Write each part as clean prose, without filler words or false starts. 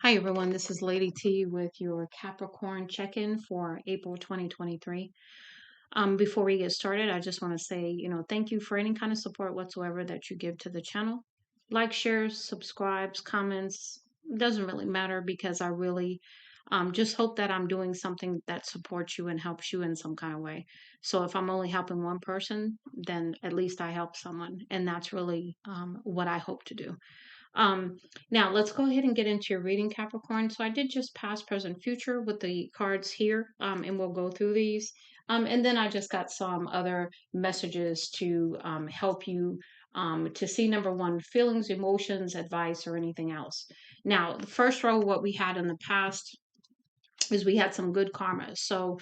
Hi, everyone. This is Lady T with your Capricorn check-in for April 2023. Before we get started, I just want to say, thank you for any kind of support whatsoever that you give to the channel. Like, shares, subscribes, comments, doesn't really matter because I really just hope that I'm doing something that supports you and helps you in some kind of way. So if I'm only helping one person, then at least I help someone. And that's really what I hope to do. Um, Now let's go ahead and get into your reading, Capricorn. So I did just past, present, future with the cards here, and we'll go through these. And then I just got some other messages to help you to see number one, feelings, emotions, advice, or anything else. Now, the first row, what we had in the past is we had some good karma. So,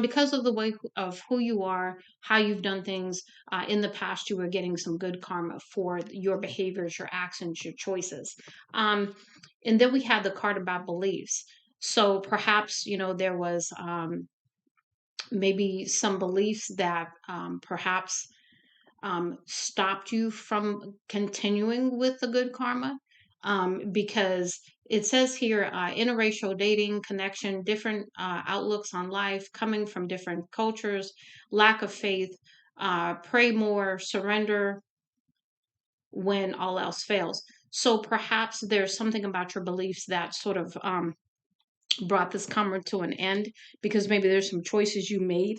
because of the way of who you are, how you've done things in the past, you were getting some good karma for your behaviors, your actions, your choices. Um, and then we had the card about beliefs. So perhaps, there was maybe some beliefs that perhaps stopped you from continuing with the good karma, because it says here interracial dating connection, different outlooks on life, coming from different cultures, lack of faith, pray more, surrender when all else fails. So perhaps there's something about your beliefs that sort of brought this karma to an end, because maybe there's some choices you made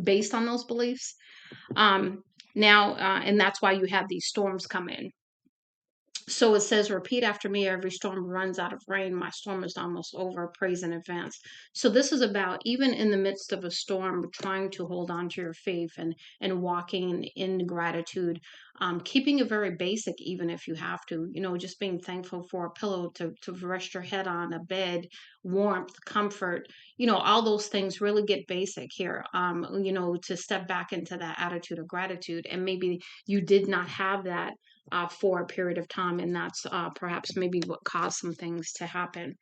based on those beliefs. And that's why you have these storms come in. So it says, repeat after me, every storm runs out of rain. My storm is almost over. Praise in advance. So this is about, even in the midst of a storm, trying to hold on to your faith and walking in gratitude, keeping it very basic, even if you have to, just being thankful for a pillow to rest your head on, a bed, warmth, comfort, all those things. Really get basic here, to step back into that attitude of gratitude. And maybe you did not have that for a period of time, and that's perhaps maybe what caused some things to happen.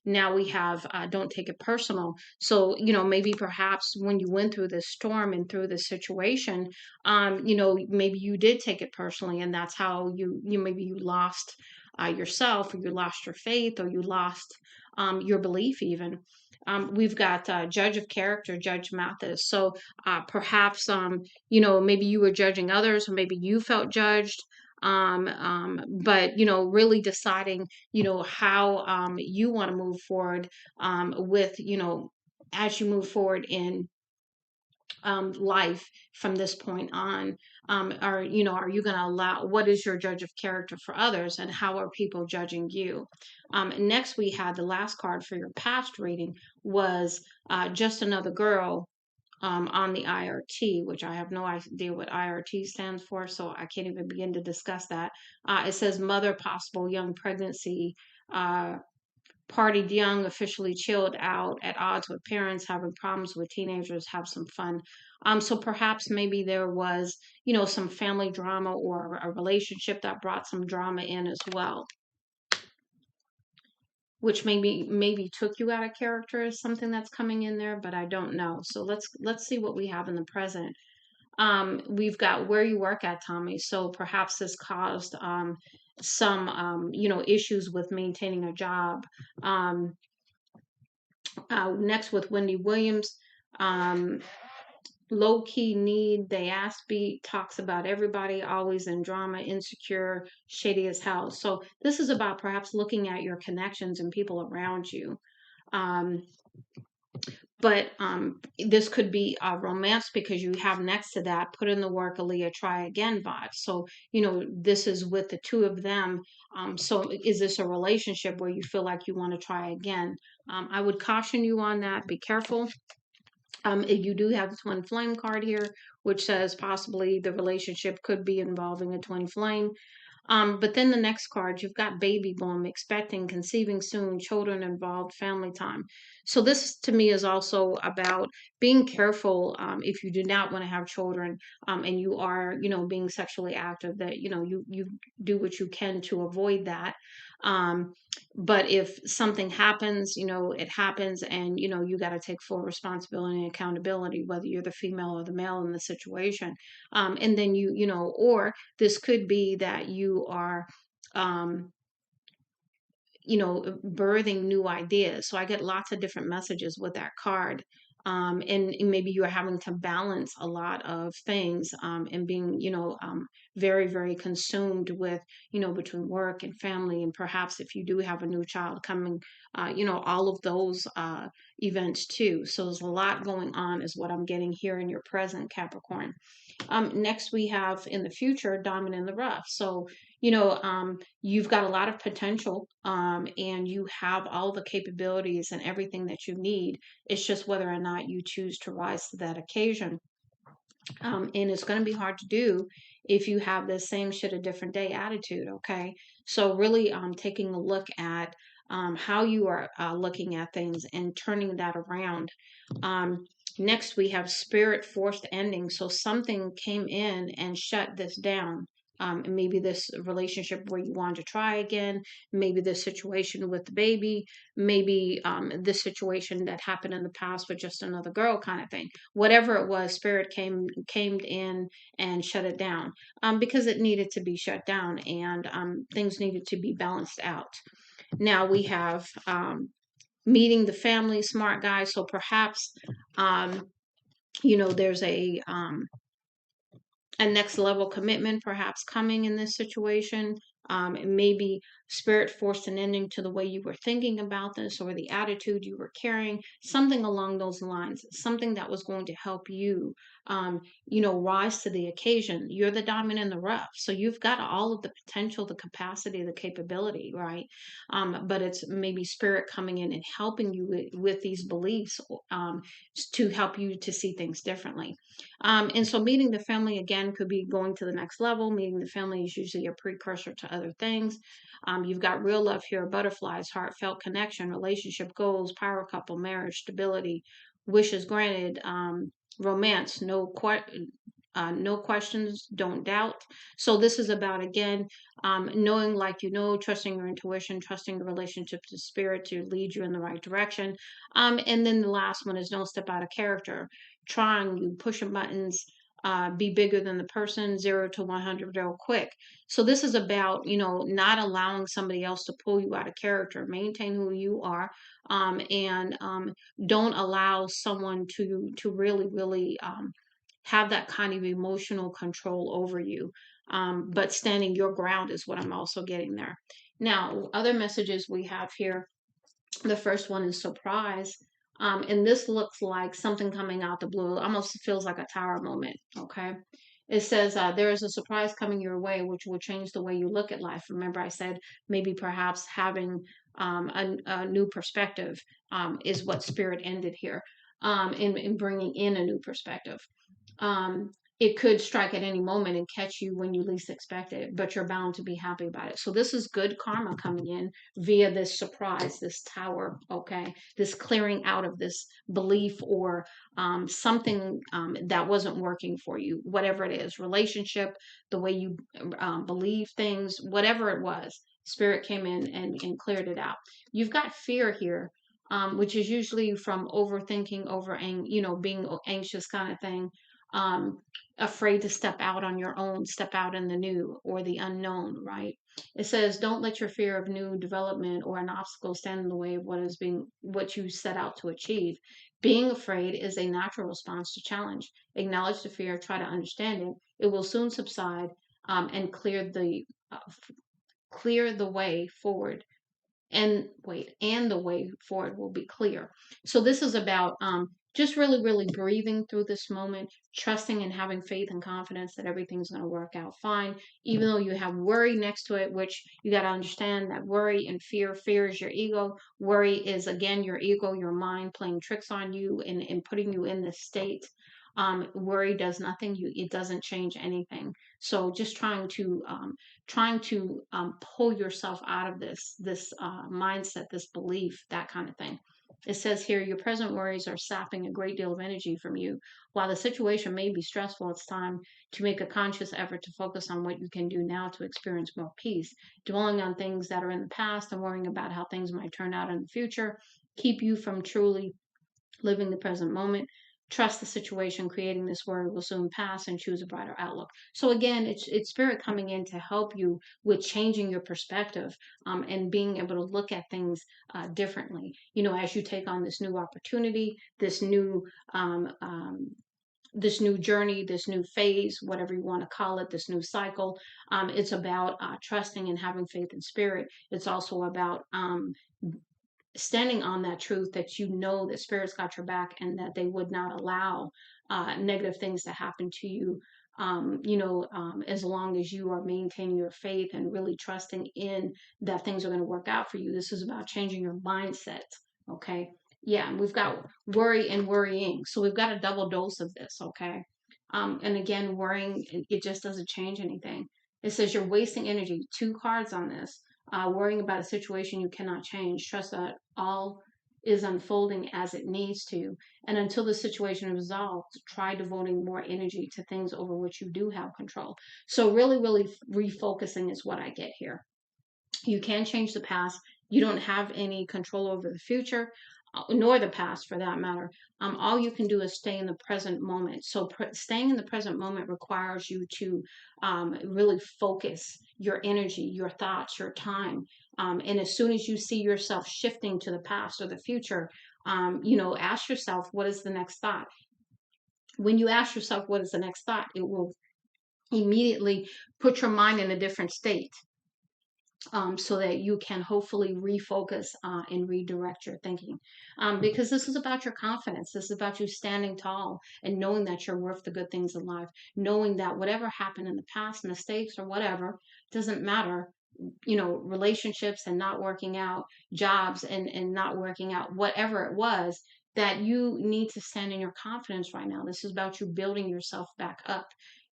Now we have don't take it personal. So, maybe perhaps when you went through this storm and through this situation, maybe you did take it personally, and that's how you maybe you lost yourself, or you lost your faith, or you lost your belief even. We've got judge of character, Judge Mathis. So perhaps, maybe you were judging others, or maybe you felt judged. But really deciding, how you want to move forward with, as you move forward in life from this point on. Are you going to allow, what is your judge of character for others, and how are people judging you? Next, we had the last card for your past reading was just another girl, on the IRT, which I have no idea what IRT stands for, so I can't even begin to discuss that. It says mother, possible young pregnancy, partied young, officially chilled out, at odds with parents, having problems with teenagers, have some fun. So perhaps maybe there was, some family drama or a relationship that brought some drama in as well, which maybe took you out of character, is something that's coming in there, but I don't know. So let's see what we have in the present. We've got where you work at, Tommy. So perhaps this caused some issues with maintaining a job. Um, Next with Wendy Williams, um, low key need. They ask beat talks about everybody always in drama, insecure, shady as hell. So this is about perhaps looking at your connections and people around you. Um, but this could be a romance, because you have next to that, put in the work, Aaliyah, try again vibe. So, this is with the two of them. So is this a relationship where you feel like you want to try again? I would caution you on that. Be careful. You do have the twin flame card here, which says possibly the relationship could be involving a twin flame. But then the next card, you've got baby boom, expecting, conceiving soon, children involved, family time. So this to me is also about being careful, if you do not want to have children, and you are, being sexually active, that, you do what you can to avoid that. Um, but if something happens, it happens, and, you got to take full responsibility and accountability, whether you're the female or the male in the situation. And then or this could be that you are, um, birthing new ideas. So I get lots of different messages with that card. And maybe you are having to balance a lot of things, and being, very, very consumed with, between work and family. And perhaps if you do have a new child coming, all of those events too. So there's a lot going on, is what I'm getting here in your present, Capricorn. Next, we have in the future, diamond in the rough. So, you've got a lot of potential, and you have all the capabilities and everything that you need. It's just whether or not you choose to rise to that occasion. And it's going to be hard to do if you have the same shit a different day attitude. Okay. So, really, taking a look at how you are looking at things and turning that around. Um, Next, we have spirit forced ending. So, something came in and shut this down. And maybe this relationship where you wanted to try again, maybe this situation with the baby, maybe this situation that happened in the past with just another girl, kind of thing. Whatever it was, spirit came in and shut it down, because it needed to be shut down, and things needed to be balanced out. Now we have meeting the family, smart guy. So perhaps there's a next level commitment perhaps coming in this situation. And maybe spirit forced an ending to the way you were thinking about this, or the attitude you were carrying, something along those lines, something that was going to help you, rise to the occasion. You're the diamond in the rough. So you've got all of the potential, the capacity, the capability, right? But it's maybe spirit coming in and helping you with these beliefs, to help you to see things differently. And so meeting the family again could be going to the next level. Meeting the family is usually a precursor to other things. You've got real love here, butterflies, heartfelt connection, relationship goals, power couple, marriage, stability, wishes granted, romance, no questions, don't doubt. So this is about, again, knowing, like, trusting your intuition, trusting the relationship to spirit to lead you in the right direction. And then the last one is don't step out of character. Trying, you pushing buttons, be bigger than the person, 0 to 100 real quick. So this is about, not allowing somebody else to pull you out of character. Maintain who you are, and don't allow someone to really, really have that kind of emotional control over you. But standing your ground is what I'm also getting there. Now, other messages we have here. The first one is surprise. And this looks like something coming out the blue. Almost feels like a tower moment. Okay. It says, there is a surprise coming your way, which will change the way you look at life. Remember, I said maybe perhaps having a new perspective, is what spirit ended here, in bringing in a new perspective. um, it could strike at any moment and catch you when you least expect it, but you're bound to be happy about it. So this is good karma coming in via this surprise, this tower, okay? This clearing out of this belief, or something that wasn't working for you, whatever it is, relationship, the way you believe things, whatever it was, spirit came in and cleared it out. You've got fear here. Which is usually from overthinking, being anxious, kind of thing, um, afraid to step out on your own, step out in the new or the unknown, right? It says, don't let your fear of new development or an obstacle stand in the way of what you set out to achieve. Being afraid is a natural response to challenge. Acknowledge the fear, try to understand it. It will soon subside, and clear the way forward, and the way forward will be clear. So this is about, just really, really breathing through this moment, trusting and having faith and confidence that everything's going to work out fine, even though you have worry next to it, which you got to understand that worry and fear is your ego. Worry is, again, your ego, your mind playing tricks on you, and putting you in this state. Worry does nothing. It doesn't change anything. So just trying to pull yourself out of this mindset, this belief, that kind of thing. It says here, your present worries are sapping a great deal of energy from you. While the situation may be stressful, it's time to make a conscious effort to focus on what you can do now to experience more peace. Dwelling on things that are in the past and worrying about how things might turn out in the future keep you from truly living the present moment. Trust the situation, creating this worry will soon pass, and choose a brighter outlook. So again, it's spirit coming in to help you with changing your perspective, and being able to look at things differently. As you take on this new opportunity, um, um, this new journey, this new phase, whatever you want to call it, this new cycle. It's about trusting and having faith in spirit. It's also about standing on that truth that you know that spirit's got your back, and that they would not allow negative things to happen to you. As long as you are maintaining your faith and really trusting in that things are going to work out for you. This is about changing your mindset. Okay. Yeah. We've got worry and worrying. So we've got a double dose of this. Okay. And again, worrying, it just doesn't change anything. It says you're wasting energy. Two cards on this. Worrying about a situation you cannot change. Trust that all is unfolding as it needs to. And until the situation is resolved, try devoting more energy to things over which you do have control. So, really, really refocusing is what I get here. You can change the past. You don't have any control over the future, nor the past for that matter. All you can do is stay in the present moment. So staying in the present moment requires you to really focus your energy, your thoughts, your time. And as soon as you see yourself shifting to the past or the future, ask yourself, what is the next thought? When you ask yourself, what is the next thought? It will immediately put your mind in a different state, so that you can hopefully refocus and redirect your thinking. Because this is about your confidence. This is about you standing tall and knowing that you're worth the good things in life, knowing that whatever happened in the past, mistakes or whatever, doesn't matter. Relationships and not working out, jobs and not working out, whatever it was, that you need to stand in your confidence right now. This is about you building yourself back up.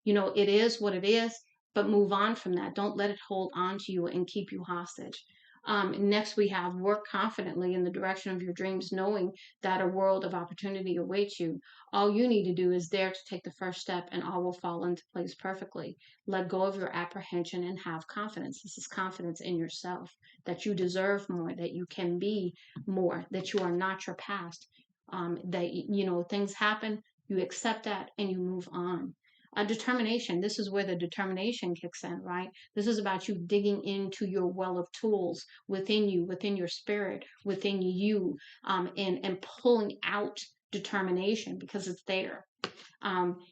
It is what it is, but move on from that. Don't let it hold on to you and keep you hostage. Next, we have work confidently in the direction of your dreams, knowing that a world of opportunity awaits you. All you need to do is dare to take the first step, and all will fall into place perfectly. Let go of your apprehension and have confidence. This is confidence in yourself, that you deserve more, that you can be more, that you are not your past, that, things happen, you accept that, and you move on. Determination. This is where the determination kicks in, right? This is about you digging into your well of tools within you, within your spirit, within you, and pulling out determination because it's there.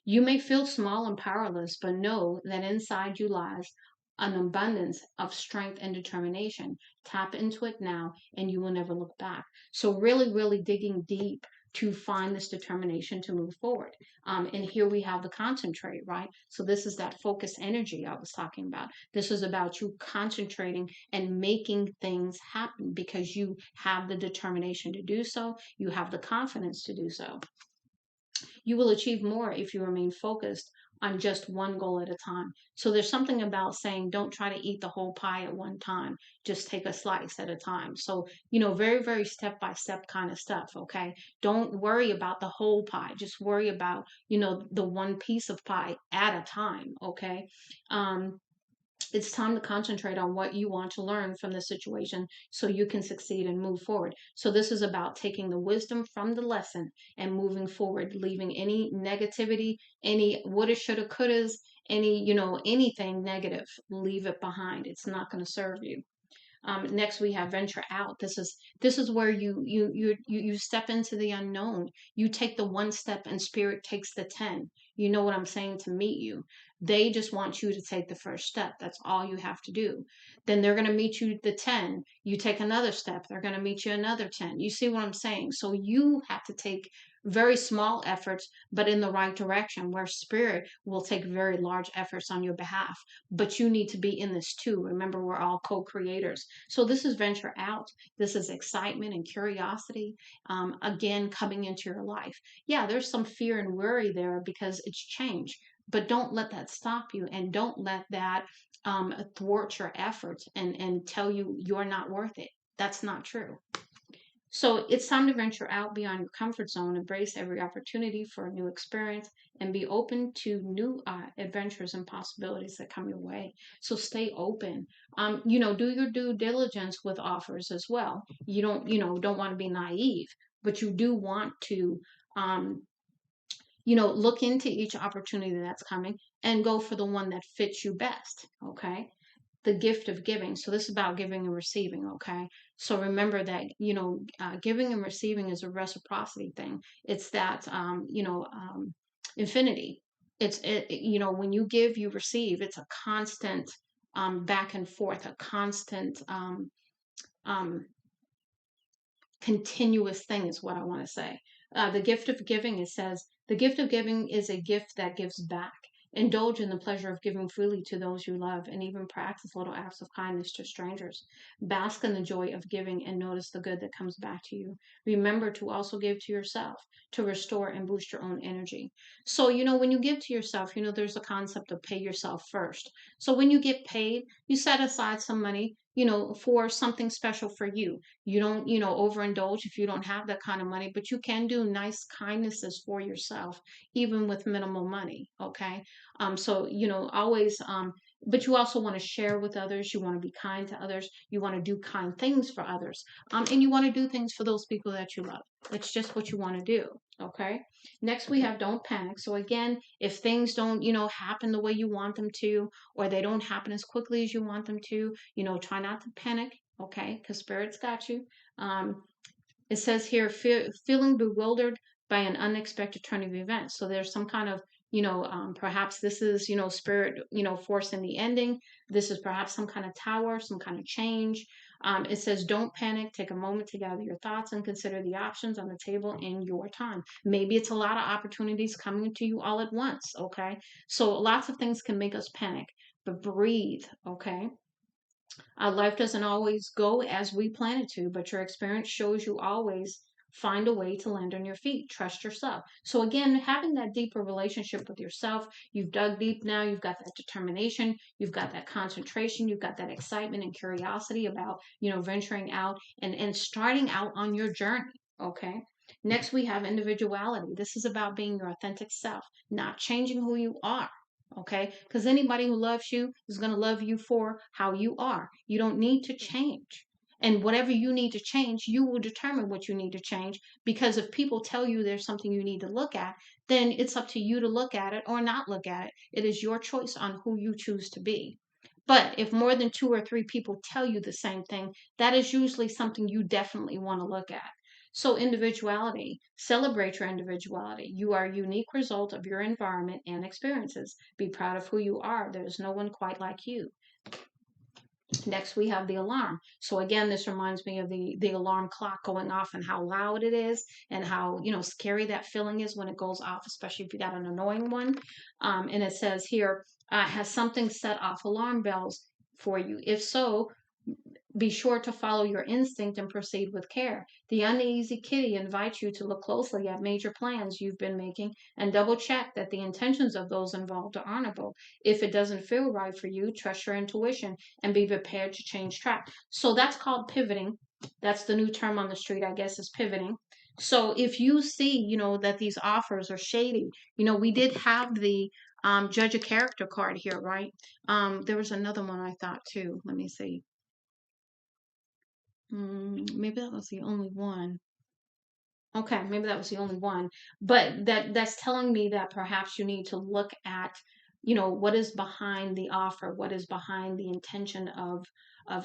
You may feel small and powerless, but know that inside you lies an abundance of strength and determination. Tap into it now, and you will never look back. So, really, really digging deep to find this determination to move forward. And here we have the concentrate, right? So, this is that focus energy I was talking about. This is about you concentrating and making things happen because you have the determination to do so, you have the confidence to do so. You will achieve more if you remain focused on just one goal at a time. So there's something about saying don't try to eat the whole pie at one time. Just take a slice at a time. So, very, very step by step kind of stuff. Okay. Don't worry about the whole pie. Just worry about, the one piece of pie at a time. Okay. It's time to concentrate on what you want to learn from the situation so you can succeed and move forward. So, this is about taking the wisdom from the lesson and moving forward, leaving any negativity, any woulda, shoulda, couldas, anything negative, leave it behind. It's not going to serve you. Next, we have venture out. This is where you step into the unknown. You take the one step, and spirit takes the 10. You know what I'm saying, to meet you. They just want you to take the first step. That's all you have to do. Then they're going to meet you the 10. You take another step. They're going to meet you another 10. You see what I'm saying? So you have to take very small efforts, but in the right direction, where spirit will take very large efforts on your behalf. But you need to be in this too. Remember, we're all co-creators. So this is venture out. This is excitement and curiosity, again, coming into your life. Yeah, there's some fear and worry there because it's change, but don't let that stop you, and don't let that thwart your efforts and tell you you're not worth it. That's not true. So it's time to venture out beyond your comfort zone, embrace every opportunity for a new experience, and be open to new adventures and possibilities that come your way. So stay open. Do your due diligence with offers as well. You don't want to be naive, but you do want to. look into each opportunity that's coming and go for the one that fits you best. Okay. The gift of giving. So this is about giving and receiving. Okay. So remember that, giving and receiving is a reciprocity thing. It's that, infinity. When you give, you receive. It's a constant, back and forth, a constant, um, continuous thing is what I want to say. The gift of giving, it says, the gift of giving is a gift that gives back. Indulge in the pleasure of giving freely to those you love, and even practice little acts of kindness to strangers. Bask in the joy of giving and notice the good that comes back to you. Remember to also give to yourself to restore and boost your own energy. So, when you give to yourself, there's a concept of pay yourself first. So, when you get paid, you set aside some money, for something special for you. You don't, overindulge if you don't have that kind of money, but you can do nice kindnesses for yourself, even with minimal money. Okay. So, always, but you also want to share with others. You want to be kind to others. You want to do kind things for others. And you want to do things for those people that you love. It's just what you want to do. Okay. Next, we have don't panic. So again, if things don't, happen the way you want them to, or they don't happen as quickly as you want them to, try not to panic. Okay. Because spirit's got you. Um, it says here, feeling bewildered by an unexpected turn of events. So there's some kind of, perhaps this is, spirit, forcing the ending. This is perhaps some kind of tower, some kind of change. It says, don't panic. Take a moment to gather your thoughts and consider the options on the table in your time. Maybe it's a lot of opportunities coming to you all at once. Okay. So lots of things can make us panic, but breathe. Okay. Life doesn't always go as we plan it to, but your experience shows you always find a way to land on your feet. Trust yourself. So again, having that deeper relationship with yourself, you've dug deep now, you've got that determination, you've got that concentration, you've got that excitement and curiosity about, venturing out and starting out on your journey. Okay. Next, we have individuality. This is about being your authentic self, not changing who you are. Okay. Because anybody who loves you is going to love you for how you are. You don't need to change. And whatever you need to change, you will determine what you need to change. Because if people tell you there's something you need to look at, then it's up to you to look at it or not look at it. It is your choice on who you choose to be. But if more than two or three people tell you the same thing, that is usually something you definitely want to look at. So, individuality, celebrate your individuality. You are a unique result of your environment and experiences. Be proud of who you are. There is no one quite like you. Next, we have the alarm. So again, this reminds me of the alarm clock going off and how loud it is and how, scary that feeling is when it goes off, especially if you got an annoying one. And it says here, has something set off alarm bells for you? If so, be sure to follow your instinct and proceed with care. The uneasy kitty invites you to look closely at major plans you've been making and double check that the intentions of those involved are honorable. If it doesn't feel right for you, trust your intuition and be prepared to change track. So that's called pivoting. That's the new term on the street, I guess, is pivoting. So if you see, that these offers are shady, we did have the judge a character card here, right? There was another one I thought too. Let me see. Maybe that was the only one. Okay, maybe that was the only one. But that's telling me that perhaps you need to look at, what is behind the offer, what is behind the intention of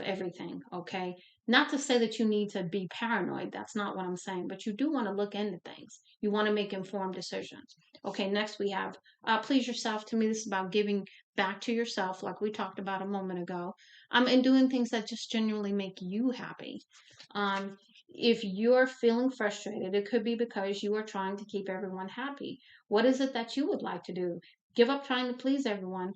everything, okay? Not to say that you need to be paranoid. That's not what I'm saying, but you do want to look into things. You want to make informed decisions. Okay, next we have please yourself. To me, this is about giving back to yourself, like we talked about a moment ago, and doing things that just genuinely make you happy. If you're feeling frustrated, it could be because you are trying to keep everyone happy. What is it that you would like to do? Give up trying to please everyone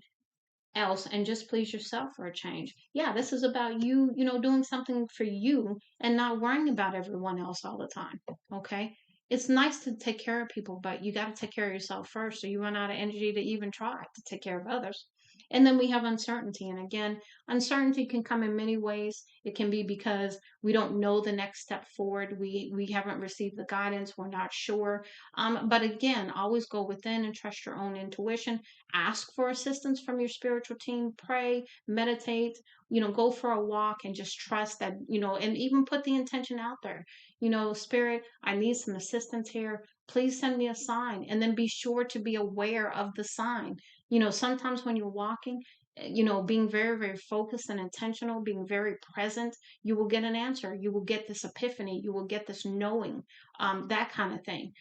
else and just please yourself for a change. Yeah, this is about you, doing something for you and not worrying about everyone else all the time. Okay. It's nice to take care of people, but you got to take care of yourself first, or you run out of energy to even try to take care of others. And then we have uncertainty. And again, uncertainty can come in many ways. It can be because we don't know the next step forward. We haven't received the guidance. We're not sure. But again, always go within and trust your own intuition. Ask for assistance from your spiritual team. Pray, meditate, go for a walk and just trust that, and even put the intention out there. Spirit, I need some assistance here. Please send me a sign. And then be sure to be aware of the sign. Sometimes when you're walking, being very, very focused and intentional, being very present, you will get an answer. You will get this epiphany. You will get this knowing, that kind of thing.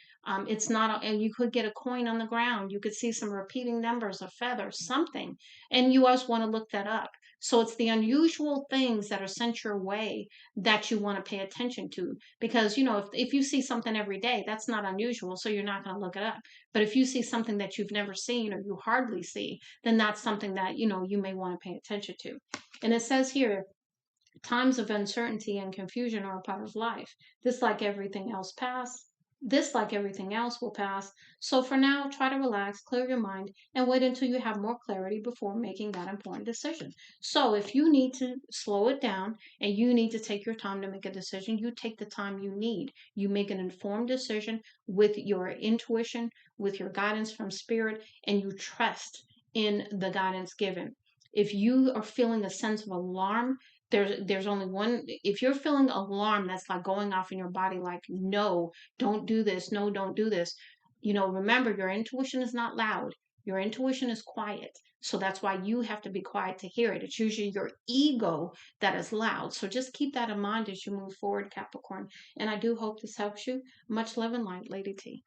It's not, and you could get a coin on the ground. You could see some repeating numbers, a feather, something, and you always want to look that up. So it's the unusual things that are sent your way that you want to pay attention to. Because, if you see something every day, that's not unusual. So you're not going to look it up. But if you see something that you've never seen or you hardly see, then that's something that, you may want to pay attention to. And it says here, times of uncertainty and confusion are a part of life. This, like everything else, will pass. So for now, try to relax, clear your mind, and wait until you have more clarity before making that important decision. So if you need to slow it down and you need to take your time to make a decision, you take the time you need. You make an informed decision with your intuition, with your guidance from spirit, and you trust in the guidance given. If you are feeling a sense of alarm, there's only one. If you're feeling alarm that's like going off in your body, like, no, don't do this, no, don't do this, remember, your intuition is not loud. Your intuition is quiet. So that's why you have to be quiet to hear it. It's usually your ego that is loud. So just keep that in mind as you move forward, Capricorn. And I do hope this helps you. Much love and light, Lady T.